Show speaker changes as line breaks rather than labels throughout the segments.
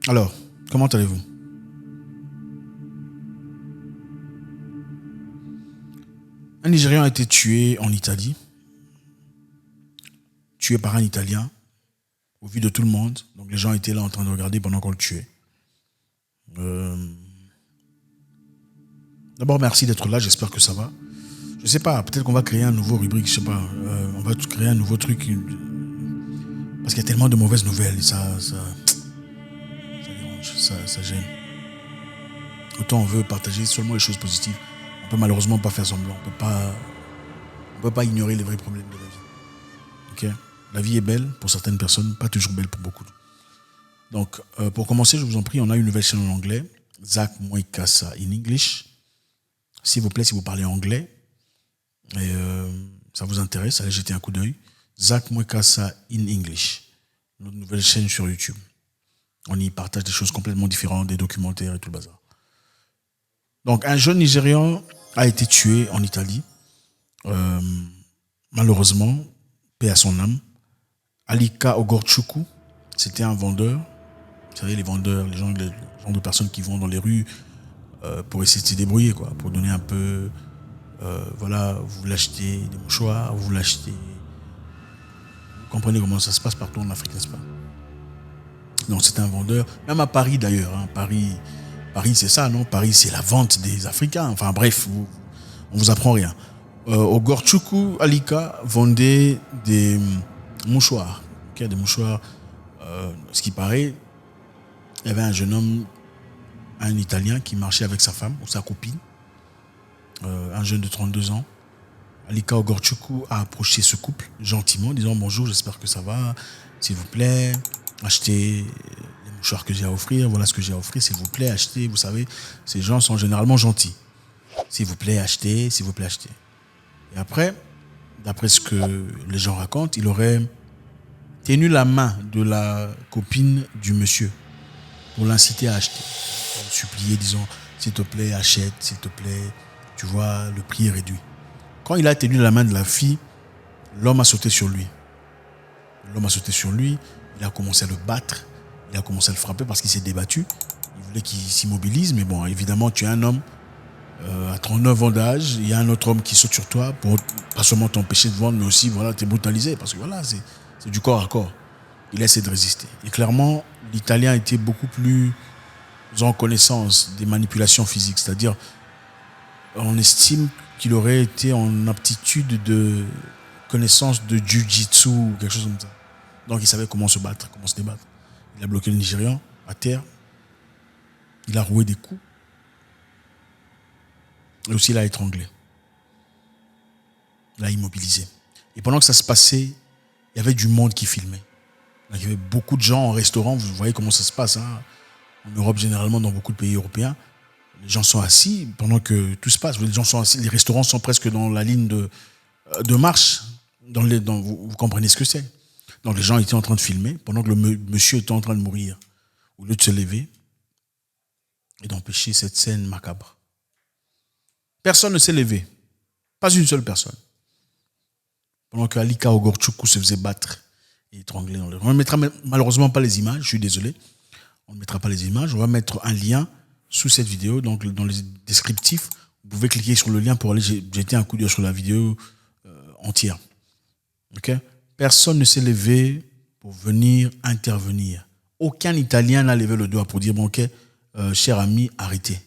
Alors, comment allez-vous? Un Nigérian a été tué en Italie, tué par un Italien, au vu de tout le monde. Donc les gens étaient là en train de regarder pendant qu'on le tuait. Euh, D'abord, merci d'être là, j'espère que ça va. Je sais pas, peut-être qu'on va créer un nouveau rubrique, je sais pas. On va créer un nouveau truc. Parce qu'il y a tellement de mauvaises nouvelles, ça dérange, ça gêne. Autant on veut partager seulement les choses positives. On peut malheureusement pas faire semblant. On peut pas ignorer les vrais problèmes de la vie. Ok. La vie est belle pour certaines personnes, pas toujours belle pour beaucoup. Donc, pour commencer, je vous en prie, on a une nouvelle chaîne en anglais, Zach Moikassa in English. S'il vous plaît, si vous parlez anglais et ça vous intéresse, allez jeter un coup d'œil. Zach Moikassa in English, notre nouvelle chaîne sur YouTube. On y partage des choses complètement différentes, des documentaires et tout le bazar. Donc, un jeune Nigérian a été tué en Italie. Malheureusement, paix à son âme. Alika Ogorchukwu, c'était un vendeur. Vous savez, les vendeurs, les gens de personnes qui vont dans les rues pour essayer de se débrouiller, quoi, pour donner un peu. Voilà, vous voulez acheter des mouchoirs, vous voulez acheter. Vous comprenez comment ça se passe partout en Afrique, n'est-ce pas? Donc, c'est un vendeur. Même à Paris, d'ailleurs. Hein, Paris, c'est ça, non? Paris, c'est la vente des Africains. Enfin, bref, on vous apprend rien. Ogorchukwu Alika vendait des mouchoirs. Okay, des mouchoirs. Ce qui paraît, il y avait un jeune homme, un Italien, qui marchait avec sa femme ou sa copine, un jeune de 32 ans. Alika Ogorchukwu a approché ce couple gentiment, disant bonjour, j'espère que ça va, s'il vous plaît, achetez les mouchoirs que j'ai à offrir, voilà ce que j'ai à offrir, s'il vous plaît, achetez, vous savez, ces gens sont généralement gentils. S'il vous plaît, achetez, s'il vous plaît, achetez. Et après, d'après ce que les gens racontent, il aurait tenu la main de la copine du monsieur pour l'inciter à acheter. Pour le supplier, disant, s'il te plaît, achète, s'il te plaît, tu vois, le prix est réduit. Quand il a tenu la main de la fille, l'homme a sauté sur lui. L'homme a sauté sur lui, il a commencé à le battre, il a commencé à le frapper parce qu'il s'est débattu. Il voulait qu'il s'immobilise, mais bon, évidemment, tu es un homme à 39 ans d'âge, il y a un autre homme qui saute sur toi pour pas seulement t'empêcher de vendre, mais aussi voilà, t'es brutalisé, parce que voilà, c'est du corps à corps. Il a essayé de résister. Et clairement, l'Italien était beaucoup plus en connaissance des manipulations physiques, c'est-à-dire on estime qu'il aurait été en aptitude de connaissance de jiu-jitsu ou quelque chose comme ça. Donc il savait comment se battre, comment se débattre. Il a bloqué le Nigérian à terre, il a roué des coups, et aussi il a étranglé. Il a immobilisé. Et pendant que ça se passait, il y avait du monde qui filmait. Donc, il y avait beaucoup de gens en restaurant, vous voyez comment ça se passe. Hein. En Europe, généralement, dans beaucoup de pays européens, les gens sont assis pendant que tout se passe. Les gens sont assis, les restaurants sont presque dans la ligne de marche. Vous comprenez ce que c'est. Donc les gens étaient en train de filmer pendant que le monsieur était en train de mourir. Au lieu de se lever et d'empêcher cette scène macabre. Personne ne s'est levé. Pas une seule personne. Pendant que Alika Ogorchukwu se faisait battre et étrangler dans le... On ne mettra malheureusement pas les images, je suis désolé. On ne mettra pas les images. On va mettre un lien sous cette vidéo, donc dans les descriptifs. Vous pouvez cliquer sur le lien pour aller jeter un coup d'œil sur la vidéo entière. Ok? Personne ne s'est levé pour venir intervenir. Aucun Italien n'a levé le doigt pour dire bon, ok, cher ami, arrêtez.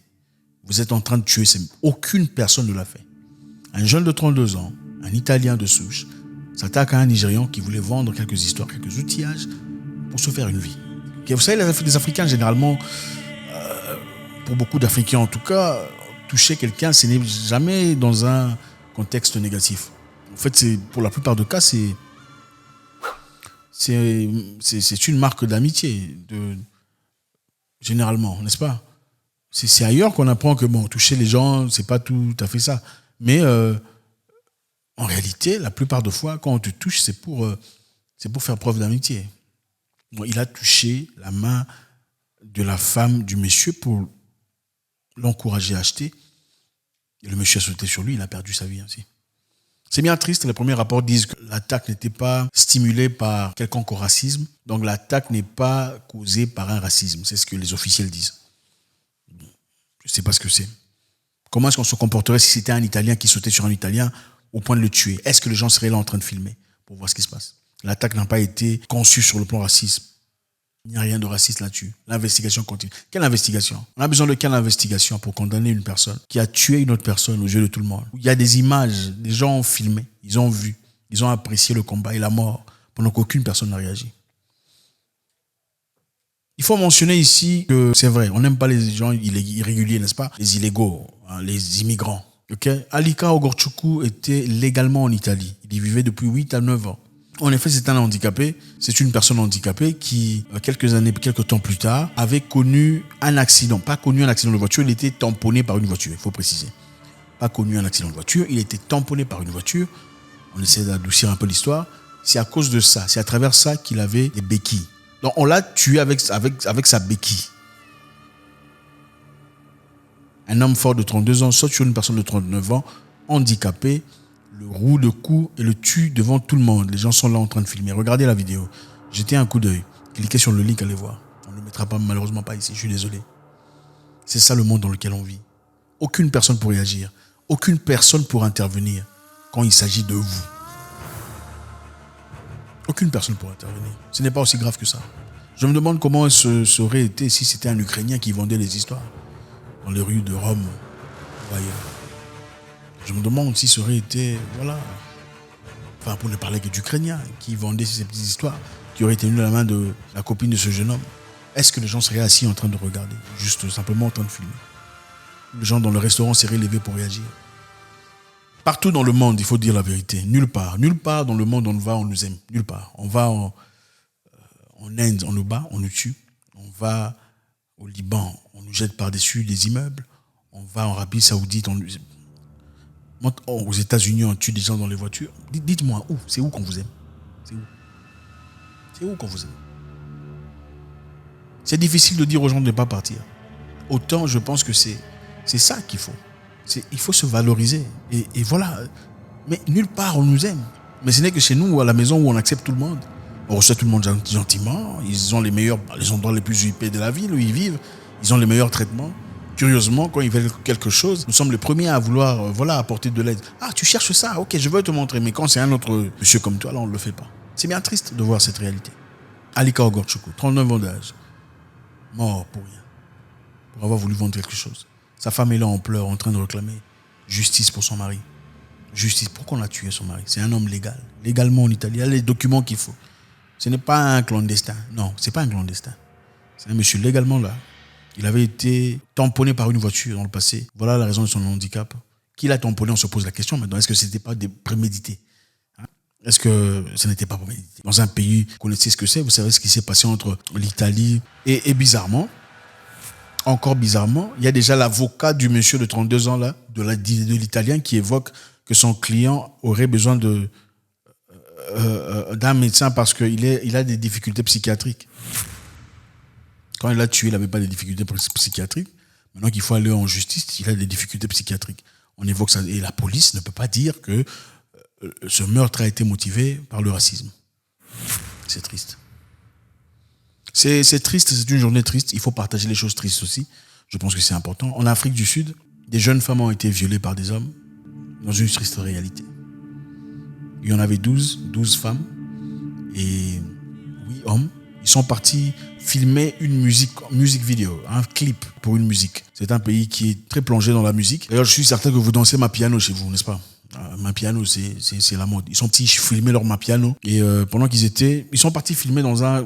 Vous êtes en train de tuer. Aucune personne ne l'a fait. Un jeune de 32 ans, un Italien de souche, s'attaque à un Nigérian qui voulait vendre quelques histoires, quelques outillages pour se faire une vie. Okay, vous savez, les Africains, généralement, pour beaucoup d'Africains en tout cas, toucher quelqu'un, ce n'est jamais dans un contexte négatif. En fait, pour la plupart des cas, c'est une marque d'amitié, généralement, n'est-ce pas? C'est ailleurs qu'on apprend que bon, toucher les gens, c'est pas tout à fait ça. Mais en réalité, la plupart des fois, quand on te touche, c'est pour faire preuve d'amitié. Bon, il a touché la main de la femme du monsieur pour l'encourager à acheter. Et le monsieur a sauté sur lui, il a perdu sa vie ainsi. C'est bien triste, les premiers rapports disent que l'attaque n'était pas stimulée par quelconque racisme, donc l'attaque n'est pas causée par un racisme, c'est ce que les officiels disent. Je ne sais pas ce que c'est. Comment est-ce qu'on se comporterait si c'était un Italien qui sautait sur un Italien au point de le tuer? Est-ce que les gens seraient là en train de filmer pour voir ce qui se passe? L'attaque n'a pas été conçue sur le plan raciste. Il n'y a rien de raciste là-dessus. L'investigation continue. Quelle investigation? On a besoin de quelle investigation pour condamner une personne qui a tué une autre personne aux yeux de tout le monde? Il y a des images, des gens ont filmé, ils ont vu, ils ont apprécié le combat et la mort pendant qu'aucune personne n'a réagi. Il faut mentionner ici que c'est vrai, on n'aime pas les gens irréguliers, n'est-ce pas? Les illégaux, hein, les immigrants. Okay? Alika Ogorchukwu était légalement en Italie. Il y vivait depuis 8 à 9 ans. En effet, c'est un handicapé. C'est une personne handicapée qui, quelques temps plus tard, avait connu un accident. Pas connu un accident de voiture, il était tamponné par une voiture, il faut préciser. Pas connu un accident de voiture, il était tamponné par une voiture. On essaie d'adoucir un peu l'histoire. C'est à cause de ça, c'est à travers ça qu'il avait des béquilles. Donc on l'a tué avec sa béquille. Un homme fort de 32 ans saute sur une personne de 39 ans, handicapée, le roue de cou et le tue devant tout le monde. Les gens sont là en train de filmer. Regardez la vidéo. Jetez un coup d'œil. Cliquez sur le link, allez voir. On ne le mettra pas, malheureusement pas ici, je suis désolé. C'est ça le monde dans lequel on vit. Aucune personne pour réagir. Aucune personne pour intervenir quand il s'agit de vous. Aucune personne pour intervenir. Ce n'est pas aussi grave que ça. Je me demande comment ça aurait été si c'était un Ukrainien qui vendait les histoires dans les rues de Rome ou ailleurs. Je me demande si ça aurait été, voilà, enfin pour ne parler que d'Ukrainiens qui vendaient ces petites histoires, qui auraient tenu la main de la copine de ce jeune homme. Est-ce que les gens seraient assis en train de regarder, juste simplement en train de filmer? Les gens dans le restaurant seraient levés pour réagir. Partout dans le monde, il faut dire la vérité. Nulle part dans le monde on va, on nous aime. Nulle part. On va en Inde, on nous bat, on nous tue. On va au Liban, on nous jette par-dessus des immeubles. On va en Arabie Saoudite, aux États-Unis, on tue des gens dans les voitures. Dites-moi où? C'est où qu'on vous aime? C'est où qu'on vous aime? C'est difficile de dire aux gens de ne pas partir. Autant je pense que c'est ça qu'il faut. Il faut se valoriser. Et voilà. Mais nulle part on nous aime. Mais ce n'est que chez nous, à la maison, où on accepte tout le monde. On reçoit tout le monde gentiment. Ils ont les endroits les plus huppés de la ville où ils vivent. Ils ont les meilleurs traitements. Curieusement, quand ils veulent quelque chose, nous sommes les premiers à vouloir apporter de l'aide. Ah, tu cherches ça? Ok, je veux te montrer. Mais quand c'est un autre monsieur comme toi, là, on ne le fait pas. C'est bien triste de voir cette réalité. Alika Ogorchukwu, 39 ans d'âge, mort pour rien, pour avoir voulu vendre quelque chose. Sa femme est là en pleurs, en train de réclamer justice pour son mari. Justice, pourquoi on a tué son mari? C'est un homme légal, légalement en Italie. Il y a les documents qu'il faut. Ce n'est pas un clandestin. Non, ce n'est pas un clandestin. C'est un monsieur légalement là. Il avait été tamponné par une voiture dans le passé. Voilà la raison de son handicap. Qui l'a tamponné? On se pose la question maintenant. Est-ce que ce n'était pas prémédité? Est-ce que ce n'était pas prémédité? Dans un pays, vous connaissez ce que c'est, vous savez ce qui s'est passé entre l'Italie et bizarrement, encore bizarrement, il y a déjà l'avocat du monsieur de 32 ans là, de l'Italien qui évoque que son client aurait besoin d'un médecin parce qu'il a des difficultés psychiatriques. Quand il l'a tué, il n'avait pas de difficultés psychiatriques. Maintenant qu'il faut aller en justice, il a des difficultés psychiatriques. On évoque ça. Et la police ne peut pas dire que ce meurtre a été motivé par le racisme. C'est triste. C'est triste, c'est une journée triste. Il faut partager les choses tristes aussi. Je pense que c'est important. En Afrique du Sud, des jeunes femmes ont été violées par des hommes dans une triste réalité. Il y en avait 12 femmes et 8 hommes. Ils sont partis filmer une musique vidéo, un clip pour une musique. C'est un pays qui est très plongé dans la musique. D'ailleurs, je suis certain que vous dansez Mapiano chez vous, n'est-ce pas? Mapiano, c'est la mode. Ils sont petits filmer leur Mapiano et pendant ils sont partis filmer dans un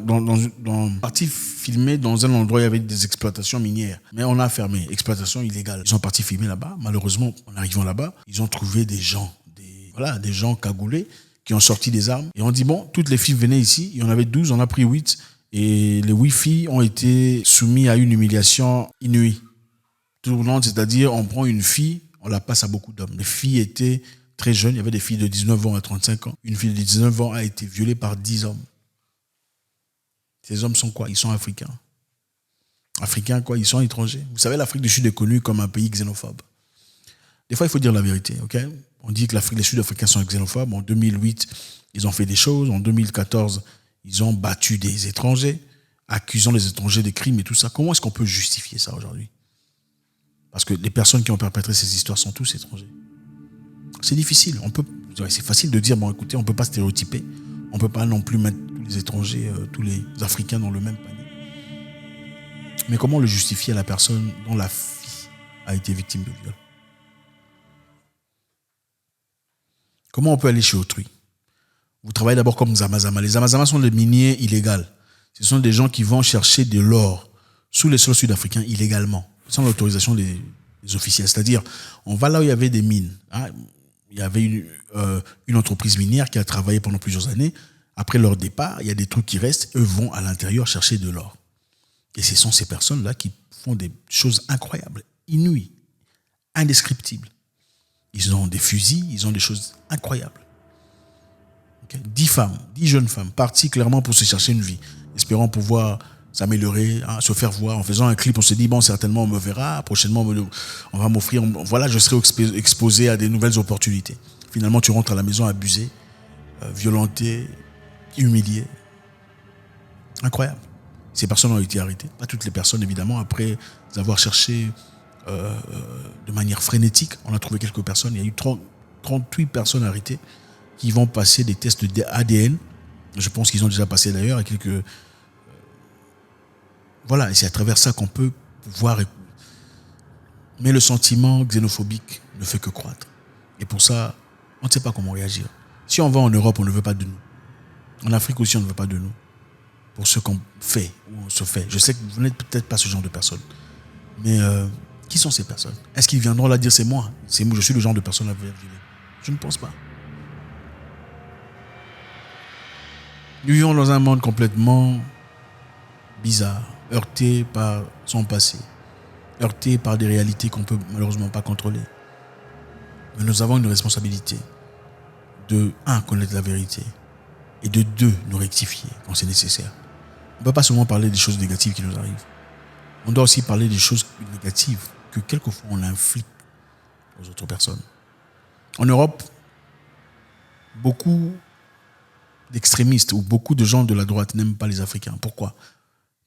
endroit où il y avait des exploitations minières. Mais on a fermé, exploitation illégale. Ils sont partis filmer là-bas. Malheureusement, en arrivant là-bas, ils ont trouvé des gens cagoulés qui ont sorti des armes et on dit bon, toutes les filles venaient ici. Il y en avait 12, on a pris 8 et les 8 filles ont été soumises à une humiliation inouïe. Tournante, c'est-à-dire on prend une fille, on la passe à beaucoup d'hommes. Les filles étaient très jeunes, il y avait des filles de 19 ans à 35 ans. Une fille de 19 ans a été violée par 10 hommes. Ces hommes sont quoi? Ils sont africains. Africains quoi? Ils sont étrangers. Vous savez, l'Afrique du Sud est connue comme un pays xénophobe. Des fois, il faut dire la vérité, ok? On dit que les Sud-Africains sont xénophobes. En 2008, ils ont fait des choses. En 2014, ils ont battu des étrangers, accusant les étrangers de crimes et tout ça. Comment est-ce qu'on peut justifier ça aujourd'hui? Parce que les personnes qui ont perpétré ces histoires sont tous étrangers. C'est difficile. C'est facile de dire, bon, écoutez, on ne peut pas stéréotyper. On ne peut pas non plus mettre tous les étrangers, tous les Africains dans le même panier. Mais comment le justifier à la personne dont la fille a été victime de viol? Comment on peut aller chez autrui? Vous travaillez d'abord comme Zamazama. Les Zamazama sont des miniers illégaux. Ce sont des gens qui vont chercher de l'or sous les sols sud-africains illégalement, sans l'autorisation des officiels. C'est-à-dire, on va là où il y avait des mines. Il y avait une entreprise minière qui a travaillé pendant plusieurs années. Après leur départ, il y a des trucs qui restent. Eux vont à l'intérieur chercher de l'or. Et ce sont ces personnes-là qui font des choses incroyables, inouïes, indescriptibles. Ils ont des fusils, ils ont des choses incroyables. 10 femmes, 10 jeunes femmes, parties clairement pour se chercher une vie, espérant pouvoir s'améliorer, se faire voir. En faisant un clip, on se dit, bon, certainement on me verra, prochainement on va m'offrir, voilà, je serai exposé à des nouvelles opportunités. Finalement, tu rentres à la maison abusé, violenté, humilié. Incroyable. Ces personnes ont été arrêtées. Pas toutes les personnes, évidemment. Après avoir cherché de manière frénétique, on a trouvé quelques personnes. Il y a eu 38 personnes arrêtées qui vont passer des tests d'ADN. Je pense qu'ils ont déjà passé d'ailleurs à quelques... Voilà, et c'est à travers ça qu'on peut voir. Mais le sentiment xénophobique ne fait que croître. Et pour ça, on ne sait pas comment réagir. Si on va en Europe, on ne veut pas de nous. En Afrique aussi, on ne veut pas de nous. Pour ce qu'on fait ou on se fait. Je sais que vous n'êtes peut-être pas ce genre de personne. Mais qui sont ces personnes? Est-ce qu'ils viendront là dire c'est moi, je suis le genre de personne à violer? Je ne pense pas. Nous vivons dans un monde complètement bizarre, heurté par son passé, heurté par des réalités qu'on ne peut malheureusement pas contrôler. Mais nous avons une responsabilité de, 1, connaître la vérité et de 2, nous rectifier quand c'est nécessaire. On ne peut pas seulement parler des choses négatives qui nous arrivent. On doit aussi parler des choses négatives que quelquefois on inflige aux autres personnes. En Europe, beaucoup d'extrémistes ou beaucoup de gens de la droite n'aiment pas les Africains. Pourquoi?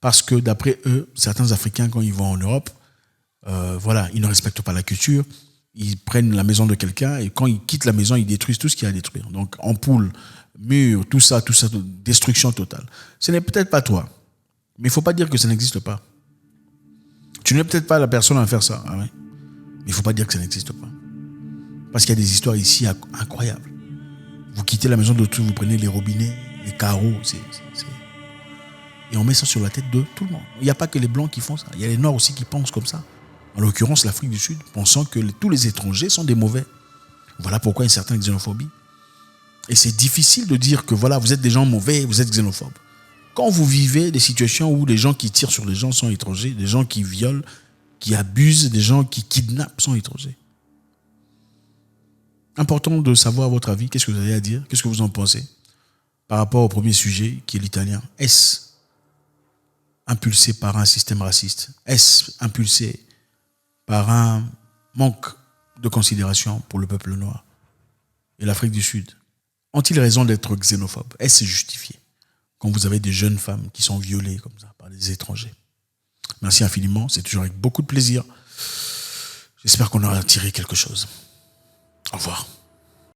Parce que d'après eux, certains Africains, quand ils vont en Europe, ils ne respectent pas la culture, ils prennent la maison de quelqu'un et quand ils quittent la maison, ils détruisent tout ce qu'il y a à détruire. Donc ampoules, murs, tout ça, destruction totale. Ce n'est peut-être pas toi, mais il ne faut pas dire que ça n'existe pas. Tu n'es peut-être pas la personne à faire ça, mais il ne faut pas dire que ça n'existe pas. Parce qu'il y a des histoires ici incroyables. Vous quittez la maison d'autrui, vous prenez les robinets, les carreaux, et on met ça sur la tête de tout le monde. Il n'y a pas que les Blancs qui font ça. Il y a les Noirs aussi qui pensent comme ça. En l'occurrence, l'Afrique du Sud, pensant que tous les étrangers sont des mauvais. Voilà pourquoi il y a une certaine xénophobie. Et c'est difficile de dire que voilà, vous êtes des gens mauvais, vous êtes xénophobes. Quand vous vivez des situations où les gens qui tirent sur les gens sont étrangers, des gens qui violent, qui abusent, des gens qui kidnappent sont étrangers. Important de savoir votre avis, qu'est-ce que vous avez à dire, qu'est-ce que vous en pensez par rapport au premier sujet qui est l'italien. Est-ce impulsé par un système raciste? Est-ce impulsé par un manque de considération pour le peuple noir et l'Afrique du Sud? Ont-ils raison d'être xénophobes? Est-ce justifié quand vous avez des jeunes femmes qui sont violées comme ça par des étrangers? Merci infiniment, c'est toujours avec beaucoup de plaisir. J'espère qu'on aura tiré quelque chose. Au revoir.